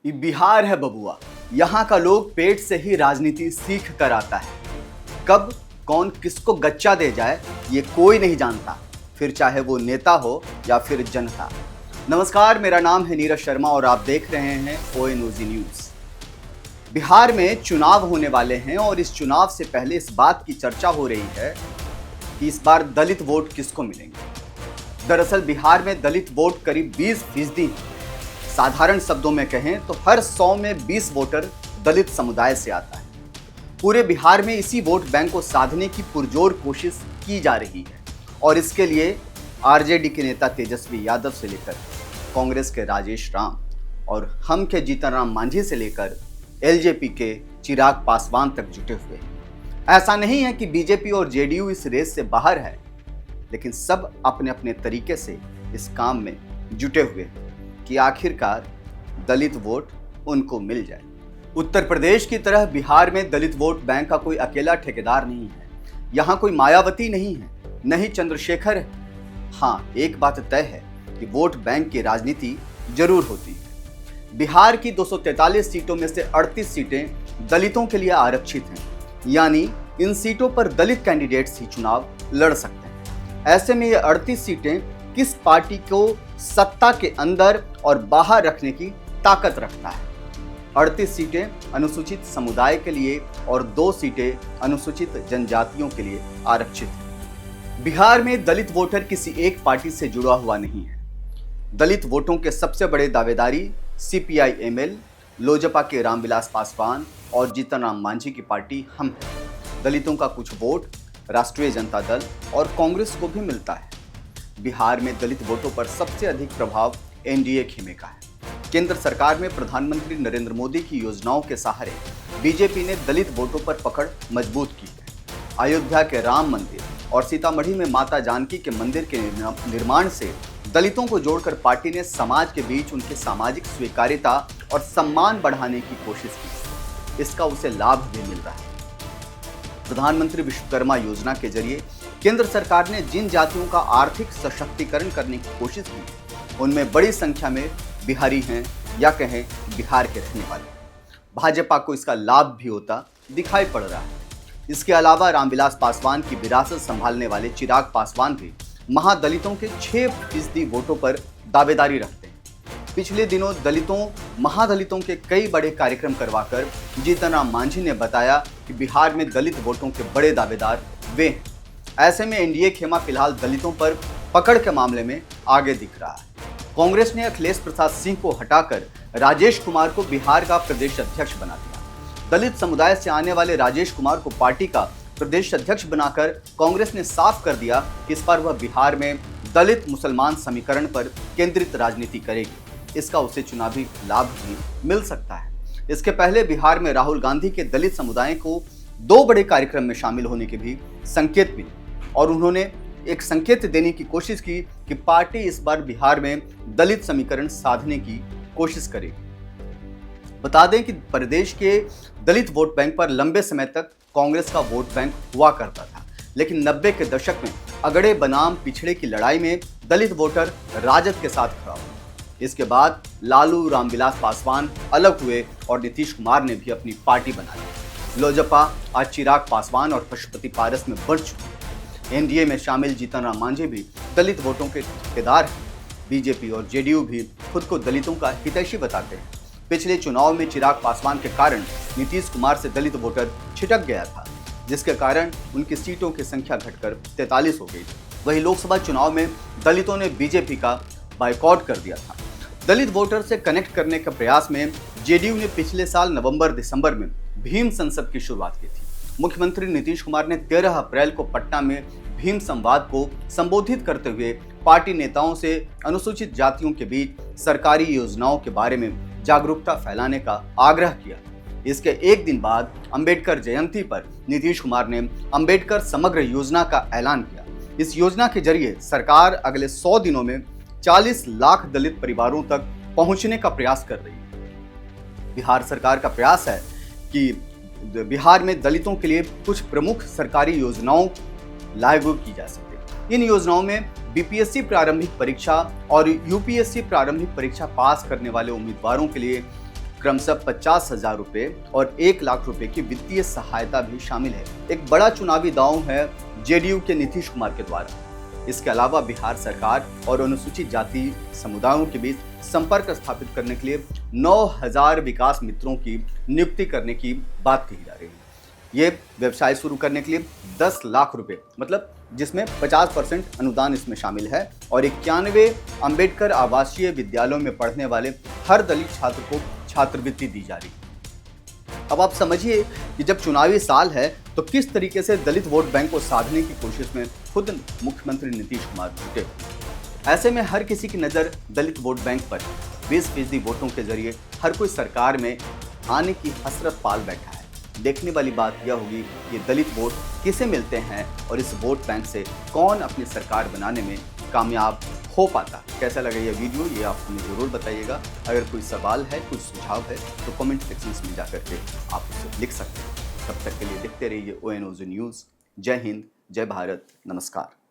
ये बिहार है बबुआ। यहाँ का लोग पेट से ही राजनीति सीख कर आता है। कब कौन किसको गच्चा दे जाए ये कोई नहीं जानता, फिर चाहे वो नेता हो या फिर जनता। नमस्कार, मेरा नाम है नीरज शर्मा और आप देख रहे हैं ONOG न्यूज। बिहार में चुनाव होने वाले हैं और इस चुनाव से पहले इस बात की चर्चा हो रही है कि इस बार दलित वोट किसको मिलेंगे। दरअसल बिहार में दलित वोट करीब 20% है। साधारण शब्दों में कहें तो हर 100 में 20 वोटर दलित समुदाय से आता है। पूरे बिहार में इसी वोट बैंक को साधने की पुरजोर कोशिश की जा रही है और इसके लिए आरजेडी के नेता तेजस्वी यादव से लेकर कांग्रेस के राजेश राम और हम के जीतन राम मांझी से लेकर एलजेपी के चिराग पासवान तक जुटे हुए हैं। ऐसा नहीं है कि बीजेपी और जेडीयू इस रेस से बाहर है, लेकिन सब अपने अपने तरीके से इस काम में जुटे हुए हैं कि आखिरकार दलित वोट उनको मिल जाए। उत्तर प्रदेश की तरह बिहार में दलित वोट बैंक का कोई अकेला ठेकेदार नहीं है। यहाँ कोई मायावती नहीं है, न ही चंद्रशेखर है। हाँ, एक बात तय है कि वोट बैंक की राजनीति जरूर होती है। बिहार की 243 सीटों में से 38 सीटें दलितों के लिए आरक्षित हैं, यानी इन सीटों पर दलित कैंडिडेट्स ही चुनाव लड़ सकते हैं। ऐसे में ये 38 सीटें किस पार्टी को सत्ता के अंदर और बाहर रखने की ताकत रखता है। 38 सीटें अनुसूचित समुदाय के लिए और 2 सीटें अनुसूचित जनजातियों के लिए आरक्षित हैं। बिहार में दलित वोटर किसी एक पार्टी से जुड़ा हुआ नहीं है। दलित वोटों के सबसे बड़े दावेदारी CPI-ML, लोजपा के रामविलास पासवान और जीतन राम मांझी की पार्टी हम हैं। दलितों का कुछ वोट राष्ट्रीय जनता दल और कांग्रेस को भी मिलता है। बिहार में दलित वोटों पर सबसे अधिक प्रभाव NDA खेमे का है। केंद्र सरकार में प्रधानमंत्री नरेंद्र मोदी की योजनाओं के सहारे बीजेपी ने दलित वोटों पर पकड़ मजबूत की है। अयोध्या के राम मंदिर और सीतामढ़ी में माता जानकी के मंदिर के निर्माण से दलितों को जोड़कर पार्टी ने समाज के बीच उनकी सामाजिक स्वीकार्यता और सम्मान बढ़ाने की कोशिश की। इसका उसे लाभ भी मिल रहा है। प्रधानमंत्री विश्वकर्मा योजना के जरिए केंद्र सरकार ने जिन जातियों का आर्थिक सशक्तिकरण करने की कोशिश की, उनमें बड़ी संख्या में बिहारी हैं या कहें बिहार के रहने वाले। भाजपा को इसका लाभ भी होता दिखाई पड़ रहा है। इसके अलावा रामविलास पासवान की विरासत संभालने वाले चिराग पासवान भी महादलितों के 6% वोटों पर दावेदारी रखते हैं। पिछले दिनों महादलितों के कई बड़े कार्यक्रम करवाकर जीतन राम मांझी ने बताया कि बिहार में दलित वोटों के बड़े दावेदार वे हैं। ऐसे में NDA खेमा फिलहाल दलितों पर पकड़ के मामले में आगे दिख रहा है। कांग्रेस ने अखिलेश प्रसाद सिंह को हटाकर राजेश कुमार को बिहार का प्रदेश अध्यक्ष बना दिया। दलित समुदाय से आने वाले राजेश कुमार को पार्टी का प्रदेश अध्यक्ष बनाकर कांग्रेस ने साफ कर दिया कि इस बार वह बिहार में दलित मुसलमान समीकरण पर केंद्रित राजनीति करेगी। इसका उसे चुनावी लाभ भी मिल सकता है। इसके पहले बिहार में राहुल गांधी के दलित समुदाय को 2 बड़े कार्यक्रम में शामिल होने के भी संकेत मिले और उन्होंने एक संकेत देने की कोशिश की कि पार्टी इस बार बिहार में दलित समीकरण साधने की कोशिश करेगी। बता दें कि प्रदेश के दलित वोट बैंक पर लंबे समय तक कांग्रेस का वोट बैंक हुआ करता था, लेकिन 90 के दशक में अगड़े बनाम पिछड़े की लड़ाई में दलित वोटर राजद के साथ खड़ा हुआ। इसके बाद लालू रामविलास पासवान अलग हुए और नीतीश कुमार ने भी अपनी पार्टी बना ली। लोजपा आज चिराग पासवान और पशुपति पारस में बढ़ चुकी है। NDA में शामिल जीतन राम मांझी भी दलित वोटों के ठेकेदार हैं। बीजेपी और जेडीयू भी खुद को दलितों का हितैषी बताते हैं। पिछले चुनाव में चिराग पासवान के कारण नीतीश कुमार से दलित वोटर छिटक गया था, जिसके कारण उनकी सीटों की संख्या घटकर 43 हो गई। वहीं लोकसभा चुनाव में दलितों ने बीजेपी का बायकॉट कर दिया था। दलित वोटर से कनेक्ट करने के प्रयास में जेडीयू ने पिछले साल नवंबर-दिसंबर में भीम संसद की शुरुआत की थी। मुख्यमंत्री नीतीश कुमार ने 13 अप्रैल को पटना में भीम संवाद को संबोधित करते हुए पार्टी नेताओं से अनुसूचित जातियों के बीच सरकारी योजनाओं के बारे में जागरूकता फैलाने का आग्रह किया। इसके एक दिन बाद अंबेडकर जयंती पर नीतीश कुमार ने अंबेडकर समग्र योजना का ऐलान किया। इस योजना के जरिए सरकार अगले 100 दिनों में 40 लाख दलित परिवारों तक पहुंचने का प्रयास कर रही है। बिहार सरकार का प्रयास है कि बिहार में दलितों के लिए कुछ प्रमुख सरकारी योजनाओं लागू की जा सके। इन योजनाओं में BPSC प्रारंभिक परीक्षा और UPSC प्रारंभिक परीक्षा पास करने वाले उम्मीदवारों के लिए क्रमशः 50,000 रुपए और 1 लाख रुपए की वित्तीय सहायता भी शामिल है। एक बड़ा चुनावी दांव है जेडीयू के नीतीश कुमार के द्वारा। इसके अलावा बिहार सरकार और अनुसूचित जाति समुदायों के बीच संपर्क स्थापित करने के लिए 9,000 विकास मित्रों की नियुक्ति करने की बात कही जा रही है। ये व्यवसाय शुरू करने के लिए 10 लाख रुपए, मतलब जिसमें 50% अनुदान इसमें शामिल है, और 91 अंबेडकर आवासीय विद्यालयों में पढ़ने वाले हर दलित छात्र को छात्रवृत्ति दी जा रही है। अब आप समझिए कि जब चुनावी साल है तो किस तरीके से दलित वोट बैंक को साधने की कोशिश में खुद मुख्यमंत्री नीतीश कुमार जुटे। ऐसे में हर किसी की नज़र दलित वोट बैंक पर 20% वोटों के जरिए हर कोई सरकार में आने की हसरत पाल बैठा है। देखने वाली बात यह होगी कि दलित वोट किसे मिलते हैं और इस वोट बैंक से कौन अपनी सरकार बनाने में कामयाब हो पाता। कैसा लगा ये वीडियो, ये आप हमें ज़रूर बताइएगा। अगर कोई सवाल है, कोई सुझाव है तो कमेंट सेक्शन में जाकर के आप उसे लिख सकते हैं। तब तक के लिए देखते रहिए ONOG न्यूज़। जय हिंद, जय भारत, नमस्कार।